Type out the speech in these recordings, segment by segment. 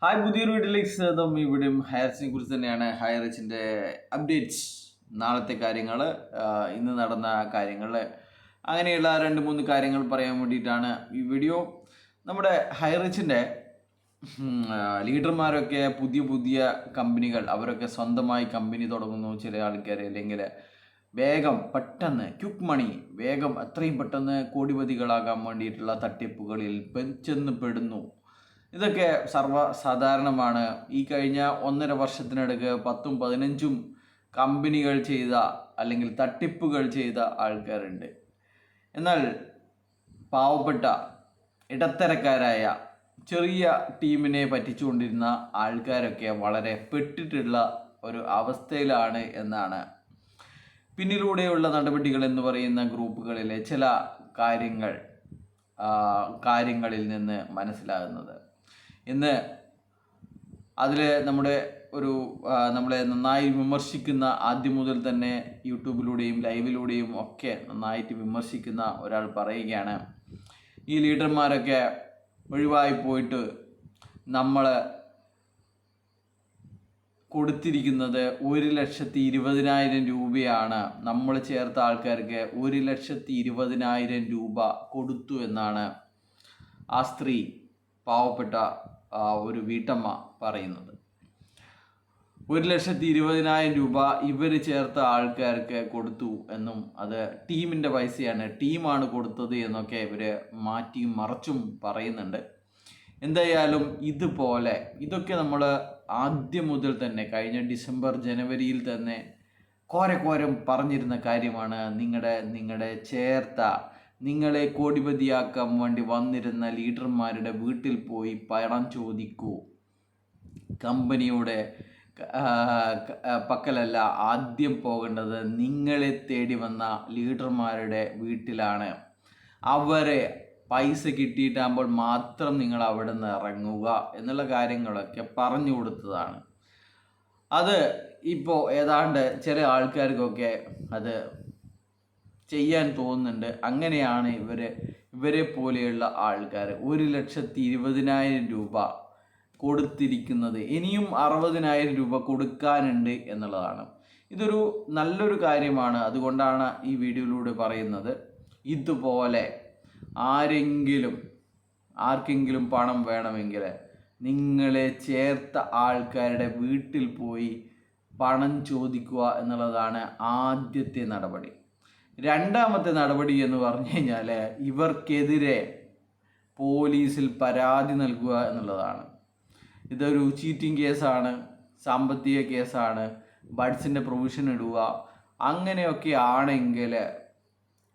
Hi, പുതിയൊരു വീട്ടിലേക്ക് സ്വാഗതം. ഇവിടെയും ഹയർസിനെ കുറിച്ച് തന്നെയാണ്. ഹയറിച്ചിൻ്റെ അപ്ഡേറ്റ്സ്, നാളത്തെ കാര്യങ്ങൾ, ഇന്ന് നടന്ന കാര്യങ്ങൾ, അങ്ങനെയുള്ള രണ്ട് മൂന്ന് കാര്യങ്ങൾ പറയാൻ വേണ്ടിയിട്ടാണ് ഈ വീഡിയോ. നമ്മുടെ ഹയറിച്ചിൻ്റെ ലീഡർമാരൊക്കെ പുതിയ പുതിയ കമ്പനികൾ, അവരൊക്കെ സ്വന്തമായി കമ്പനി തുടങ്ങുന്നു. ചില ആൾക്കാർ അല്ലെങ്കിൽ വേഗം പെട്ടെന്ന് ക്വിക്ക് മണി, വേഗം എത്രയും പെട്ടെന്ന് കോടിപതികളാകാൻ വേണ്ടിയിട്ടുള്ള തട്ടിപ്പുകളിൽ ചെന്ന് പെടുന്നു. ഇതൊക്കെ സർവ്വസാധാരണമാണ്. ഈ കഴിഞ്ഞ 1.5 വർഷത്തിനിടയ്ക്ക് 10ഉം 15ഉം കമ്പനികൾ ചെയ്ത അല്ലെങ്കിൽ തട്ടിപ്പുകൾ ചെയ്ത ആൾക്കാരുണ്ട്. എന്നാൽ പാവപ്പെട്ട ഇടത്തരക്കാരായ ചെറിയ ടീമിനെ പറ്റിച്ചുകൊണ്ടിരുന്ന ആൾക്കാരൊക്കെ വളരെ പെട്ടിട്ടുള്ള ഒരു അവസ്ഥയിലാണ് എന്നാണ് പിന്നിലൂടെയുള്ള നടപടികൾ എന്ന് പറയുന്ന ഗ്രൂപ്പുകളിലെ ചില കാര്യങ്ങളിൽ നിന്ന് മനസ്സിലാകുന്നത്. ഇന്ന് അതിൽ നമ്മളെ നന്നായി വിമർശിക്കുന്ന, ആദ്യം മുതൽ തന്നെ യൂട്യൂബിലൂടെയും ലൈവിലൂടെയും ഒക്കെ നന്നായിട്ട് വിമർശിക്കുന്ന ഒരാൾ പറയുകയാണ്, ഈ ലീഡർമാരൊക്കെ ഒഴിവായി പോയിട്ട് നമ്മൾ കൊടുത്തിരിക്കുന്നത് 1,20,000 രൂപയാണ്. നമ്മൾ ചേർത്ത ആൾക്കാർക്ക് 1,20,000 രൂപ കൊടുത്തു എന്നാണ് ആ സ്ത്രീ, പാവപ്പെട്ട ഒരു വീട്ടമ്മ പറയുന്നത്. 1,20,000 രൂപ ഇവർ ചേർത്ത ആൾക്കാർക്ക് കൊടുത്തു എന്നും അത് ടീമിൻ്റെ പൈസയാണ്, ടീമാണ് കൊടുത്തത് എന്നൊക്കെ ഇവർ മാറ്റിയും മറച്ചും പറയുന്നുണ്ട്. എന്തായാലും ഇതൊക്കെ നമ്മൾ ആദ്യം മുതൽ തന്നെ കഴിഞ്ഞ ഡിസംബർ ജനുവരിയിൽ തന്നെ കോരം പറഞ്ഞിരുന്ന കാര്യമാണ്. നിങ്ങളെ കോടിപതിയാക്കാൻ വേണ്ടി വന്നിരുന്ന ലീഡർമാരുടെ വീട്ടിൽ പോയി പണം ചോദിക്കൂ. കമ്പനിയുടെ പക്കലല്ല ആദ്യം പോകേണ്ടത്, നിങ്ങളെ തേടി വന്ന ലീഡർമാരുടെ വീട്ടിലാണ്. അവരെ പൈസ കിട്ടിയിട്ടാകുമ്പോൾ മാത്രം നിങ്ങൾ അവിടെ നിന്ന് ഇറങ്ങുക എന്നുള്ള കാര്യങ്ങളൊക്കെ പറഞ്ഞു കൊടുത്തതാണ്. അത് ഇപ്പോൾ ഏതാണ്ട് ചില ആൾക്കാർക്കൊക്കെ അത് ചെയ്യാൻ തോന്നുന്നുണ്ട്. അങ്ങനെയാണ് ഇവരെ പോലെയുള്ള ആൾക്കാർ 1,20,000 രൂപ കൊടുത്തിരിക്കുന്നത്. ഇനിയും 60,000 രൂപ കൊടുക്കാനുണ്ട് എന്നുള്ളതാണ്. ഇതൊരു നല്ലൊരു കാര്യമാണ്. അതുകൊണ്ടാണ് ഈ വീഡിയോയിലൂടെ പറയുന്നത്. ഇതുപോലെ ആർക്കെങ്കിലും പണം വേണമെങ്കിൽ നിങ്ങളെ ചേർത്ത ആൾക്കാരുടെ വീട്ടിൽ പോയി പണം ചോദിക്കുക എന്നുള്ളതാണ് ആദ്യത്തെ നടപടി. രണ്ടാമത്തെ നടപടി എന്ന് പറഞ്ഞു കഴിഞ്ഞാൽ ഇവർക്കെതിരെ പോലീസിൽ പരാതി നൽകുക എന്നുള്ളതാണ്. ഇതൊരു ചീറ്റിംഗ് കേസാണ്, സാമ്പത്തിക കേസാണ്, ബഡ്സിൻ്റെ പ്രൊവിഷൻ ഇടുക. അങ്ങനെയൊക്കെ ആണെങ്കിൽ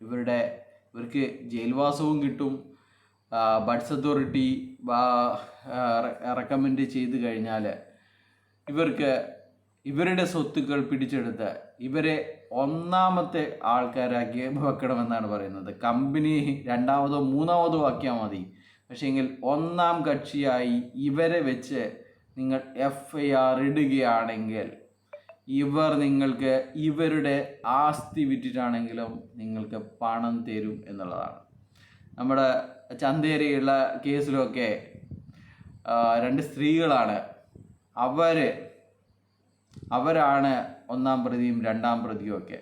ഇവർക്ക് ജയിൽവാസവും കിട്ടും. ബഡ്സ് അതോറിറ്റി റെക്കമെൻഡ് ചെയ്ത് കഴിഞ്ഞാൽ ഇവരുടെ സ്വത്തുക്കൾ പിടിച്ചെടുത്ത് ഇവരെ ഒന്നാമത്തെ ആൾക്കാരാക്കി വെക്കണമെന്നാണ് പറയുന്നത്. കമ്പനി രണ്ടാമതോ മൂന്നാമതോ ആക്കിയാൽ മതി. പക്ഷേങ്കിൽ ഒന്നാം കക്ഷിയായി ഇവരെ വെച്ച് നിങ്ങൾ FIR ഇടുകയാണെങ്കിൽ നിങ്ങൾക്ക് ഇവരുടെ ആസ്തി വിറ്റിട്ടാണെങ്കിലും നിങ്ങൾക്ക് പണം തരും എന്നുള്ളതാണ്. നമ്മുടെ ചന്തേരിയുള്ള കേസിലൊക്കെ 2 സ്ത്രീകളാണ്. അവരാണ് ഒന്നാം പ്രതിയും രണ്ടാം പ്രതിയും ഒക്കെ.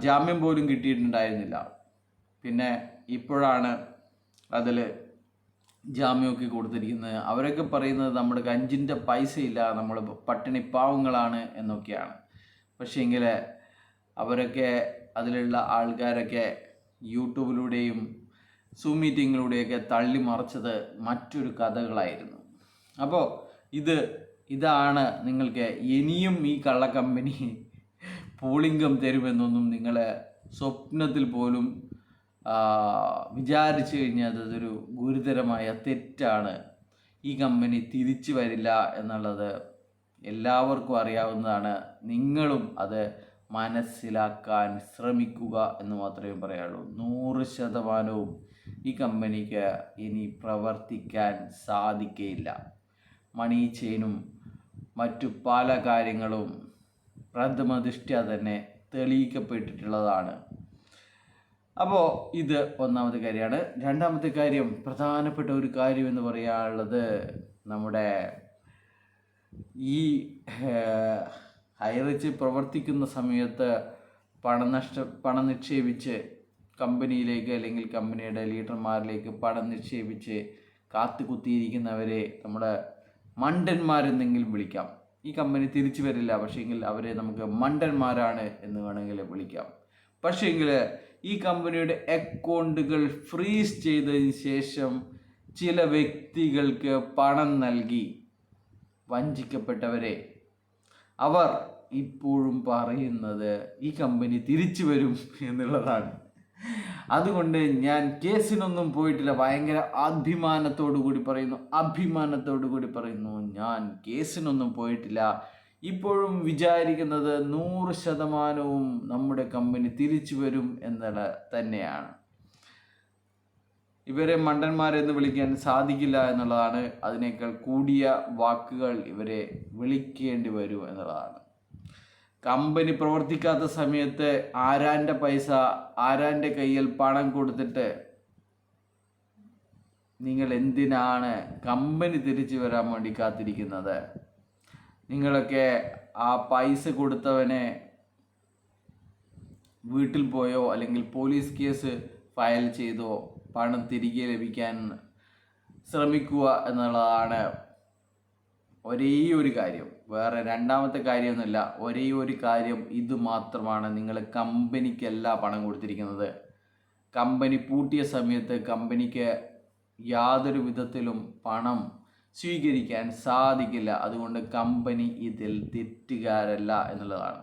ജാമ്യം പോലും കിട്ടിയിട്ടുണ്ടായിരുന്നില്ല. പിന്നെ ഇപ്പോഴാണ് അതിൽ ജാമ്യമൊക്കെ കൊടുത്തിരിക്കുന്നത്. അവരൊക്കെ പറയുന്നത് നമ്മുടെ കഞ്ചിൻ്റെ പൈസയില്ല, നമ്മൾ പട്ടിണി പാവങ്ങളാണ് എന്നൊക്കെയാണ്. പക്ഷേങ്കിൽ അവരൊക്കെ, അതിലുള്ള ആൾക്കാരൊക്കെ യൂട്യൂബിലൂടെയും സൂം മീറ്റിങ്ങിലൂടെയൊക്കെ തള്ളി മറിച്ചത് മറ്റൊരു കഥകളായിരുന്നു. അപ്പോൾ ഇതാണ് നിങ്ങൾക്ക് ഇനിയും ഈ കള്ളക്കമ്പനി പൂളിംഗം തരുമെന്നൊന്നും നിങ്ങൾ സ്വപ്നത്തിൽ പോലും വിചാരിച്ചു കഴിഞ്ഞാൽ അതൊരു ഗുരുതരമായ തെറ്റാണ്. ഈ കമ്പനി തിരിച്ചു വരില്ല എന്നുള്ളത് എല്ലാവർക്കും അറിയാവുന്നതാണ്. നിങ്ങളും അത് മനസ്സിലാക്കാൻ ശ്രമിക്കുക എന്ന് മാത്രമേ പറയാനുള്ളൂ. 100% ഈ കമ്പനിക്ക് ഇനി പ്രവർത്തിക്കാൻ സാധിക്കുകയില്ല. മണി ചെയിനും മറ്റു പല കാര്യങ്ങളും പ്രഥമദൃഷ്ട്യാ തന്നെ തെളിയിക്കപ്പെട്ടിട്ടുള്ളതാണ്. അപ്പോൾ ഇത് ഒന്നാമത്തെ കാര്യമാണ്. രണ്ടാമത്തെ കാര്യം, പ്രധാനപ്പെട്ട ഒരു കാര്യം എന്ന് പറയാനുള്ളത്, നമ്മുടെ ഈ ഹൈറിച്ച് പ്രവർത്തിക്കുന്ന സമയത്ത് പണം നിക്ഷേപിച്ച് കമ്പനിയിലേക്ക് അല്ലെങ്കിൽ കമ്പനിയുടെ ലീഡർമാരിലേക്ക് പണം നിക്ഷേപിച്ച് കാത്തുകുത്തിയിരിക്കുന്നവരെ നമ്മുടെ മണ്ടന്മാരെന്നെങ്കിലും വിളിക്കാം. ഈ കമ്പനി തിരിച്ചു വരില്ല, പക്ഷേങ്കിൽ അവരെ നമുക്ക് മണ്ടന്മാരാണ് എന്ന് വേണമെങ്കിൽ വിളിക്കാം. പക്ഷേങ്കിൽ ഈ കമ്പനിയുടെ അക്കൗണ്ടുകൾ ഫ്രീസ് ചെയ്തതിന് ശേഷം ചില വ്യക്തികൾക്ക് പണം നൽകി വഞ്ചിക്കപ്പെട്ടവരെ അവർ ഇപ്പോഴും പറയുന്നത് ഈ കമ്പനി തിരിച്ചു വരും എന്നുള്ളതാണ്. അതുകൊണ്ട് ഞാൻ കേസിനൊന്നും പോയിട്ടില്ല. ഭയങ്കര അഭിമാനത്തോടു കൂടി പറയുന്നു, ഞാൻ കേസിനൊന്നും പോയിട്ടില്ല. ഇപ്പോഴും വിചാരിക്കുന്നത് 100% നമ്മുടെ കമ്പനി തിരിച്ചു വരും എന്നുള്ള തന്നെയാണ്. ഇവരെ മണ്ടന്മാരെന്ന് വിളിക്കാൻ സാധിക്കില്ല എന്നുള്ളതാണ്. അതിനേക്കാൾ കൂടിയ വാക്കുകൾ ഇവരെ വിളിക്കേണ്ടി വരും എന്നുള്ളതാണ്. കമ്പനി പ്രവർത്തിക്കാത്ത സമയത്ത് ആരാൻ്റെ പൈസ, ആരാൻ്റെ കയ്യിൽ പണം കൊടുത്തിട്ട് നിങ്ങൾ എന്തിനാണ് കമ്പനി തിരിച്ചു വരാൻ വേണ്ടി കാത്തിരിക്കുന്നത്? നിങ്ങളൊക്കെ ആ പൈസ കൊടുത്തവനെ വീട്ടിൽ പോയോ അല്ലെങ്കിൽ പോലീസ് കേസ് ഫയൽ ചെയ്തോ പണം തിരികെ ലഭിക്കാൻ ശ്രമിക്കുക എന്നുള്ളതാണ് ഒരേ ഒരു കാര്യം. വേറെ രണ്ടാമത്തെ കാര്യമൊന്നുമില്ല. ഒരേ ഒരു കാര്യം ഇത് മാത്രമാണ്. നിങ്ങൾ കമ്പനിക്കല്ല പണം കൊടുത്തിരിക്കുന്നത്. കമ്പനി പൂട്ടിയ സമയത്ത് കമ്പനിക്ക് യാതൊരു വിധത്തിലും പണം സ്വീകരിക്കാൻ സാധിക്കില്ല. അതുകൊണ്ട് കമ്പനി ഇതിൽ തെറ്റുകാരല്ല എന്നുള്ളതാണ്.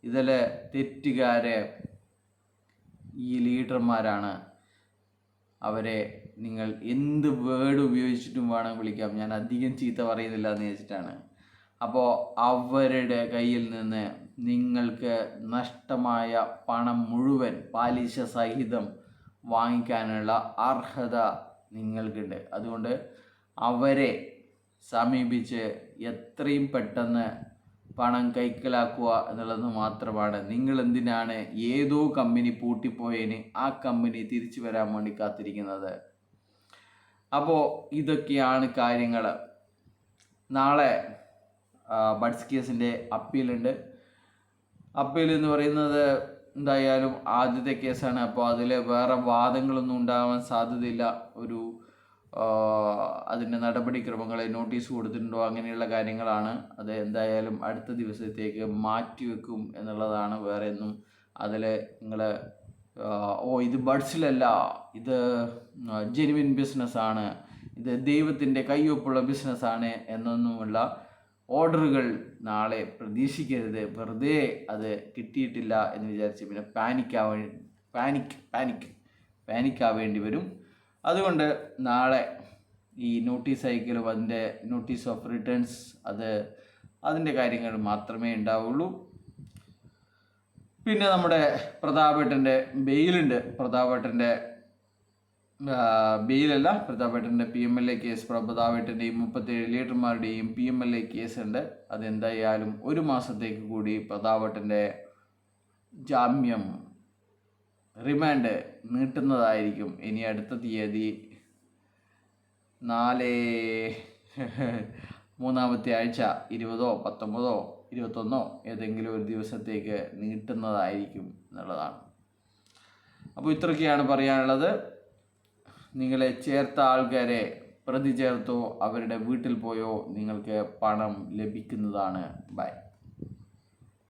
ഇതിൽ തെറ്റുകാര് ഈ ലീഡർമാരാണ്. അവരെ നിങ്ങൾ എന്ത് വേർഡ് ഉപയോഗിച്ചിട്ടും വേണം വിളിക്കാം. ഞാൻ അധികം ചീത്ത പറയുന്നില്ല എന്ന് വെച്ചിട്ടാണ്. അപ്പോൾ അവരുടെ കയ്യിൽ നിന്ന് നിങ്ങൾക്ക് നഷ്ടമായ പണം മുഴുവൻ പലിശ സഹിതം വാങ്ങിക്കാനുള്ള അർഹത നിങ്ങൾക്കുണ്ട്. അതുകൊണ്ട് അവരെ സമീപിച്ച് എത്രയും പെട്ടെന്ന് പണം കൈക്കലാക്കുക എന്നുള്ളത് മാത്രമാണ്. നിങ്ങൾ എന്തിനാണ് ഏതോ കമ്പനി പൂട്ടിപ്പോയതിന് ആ കമ്പനി തിരിച്ചു വരാൻ വേണ്ടി കാത്തിരിക്കുന്നത്? അപ്പോൾ ഇതൊക്കെയാണ് കാര്യങ്ങൾ. നാളെ ബഡ്സ് കേസിൻ്റെ അപ്പീലുണ്ട്. അപ്പീൽ എന്ന് പറയുന്നത് എന്തായാലും ആദ്യത്തെ കേസാണ്. അപ്പോൾ അതിൽ വേറെ വാദങ്ങളൊന്നും ഉണ്ടാവാൻ സാധ്യതയില്ല. അതിൻ്റെ നടപടിക്രമങ്ങളെ നോട്ടീസ് കൊടുത്തിട്ടുണ്ടോ അങ്ങനെയുള്ള കാര്യങ്ങളാണ്. അത് എന്തായാലും അടുത്ത ദിവസത്തേക്ക് മാറ്റിവെക്കും എന്നുള്ളതാണ്. വേറെ ഒന്നും അതിൽ നിങ്ങൾ ഇത് ബഡ്സിലല്ല, ഇത് ജെനുവിൻ ബിസിനസ്സാണ്, ഇത് ദൈവത്തിൻ്റെ കയ്യൊപ്പുള്ള ബിസിനസ്സാണ് എന്നൊന്നുമുള്ള ഓർഡറുകൾ നാളെ പ്രതീക്ഷിക്കരുത്. വെറുതെ അത് കിട്ടിയിട്ടില്ല എന്ന് വിചാരിച്ച് പിന്നെ പാനിക്കാവേണ്ടി വരും. അതുകൊണ്ട് നാളെ ഈ നോട്ടീസ് അയക്കലും അതിൻ്റെ നോട്ടീസ് ഓഫ് റിട്ടേൺസ് അതിൻ്റെ കാര്യങ്ങൾ മാത്രമേ ഉണ്ടാവുള്ളൂ. പിന്നെ നമ്മുടെ പ്രതാപേട്ടൻ്റെ ബെയിലുണ്ട്. പ്രതാപേട്ടൻ്റെ PMLA കേസ്, പ്രതാപേട്ടൻ്റെയും 37 ലീഡർമാരുടെയും PMLA കേസുണ്ട്. അതെന്തായാലും 1 മാസത്തേക്ക് കൂടി പ്രതാപേട്ടൻ്റെ ജാമ്യം റിമാൻഡ് നീട്ടുന്നതായിരിക്കും. ഇനി അടുത്ത തീയതി 3-ാമത്തെ ആഴ്ച 20-ഓ 19-ഓ 21-ഓ ഏതെങ്കിലും ഒരു ദിവസത്തേക്ക് നീട്ടുന്നതായിരിക്കും എന്നുള്ളതാണ്. അപ്പോൾ ഇത്രയൊക്കെയാണ് പറയാനുള്ളത്. നിങ്ങളെ ചേർത്ത ആൾക്കാരെ പ്രതി ചേർത്തോ അവരുടെ വീട്ടിൽ പോയോ നിങ്ങൾക്ക് പണം ലഭിക്കുന്നതാണ്. ബൈ.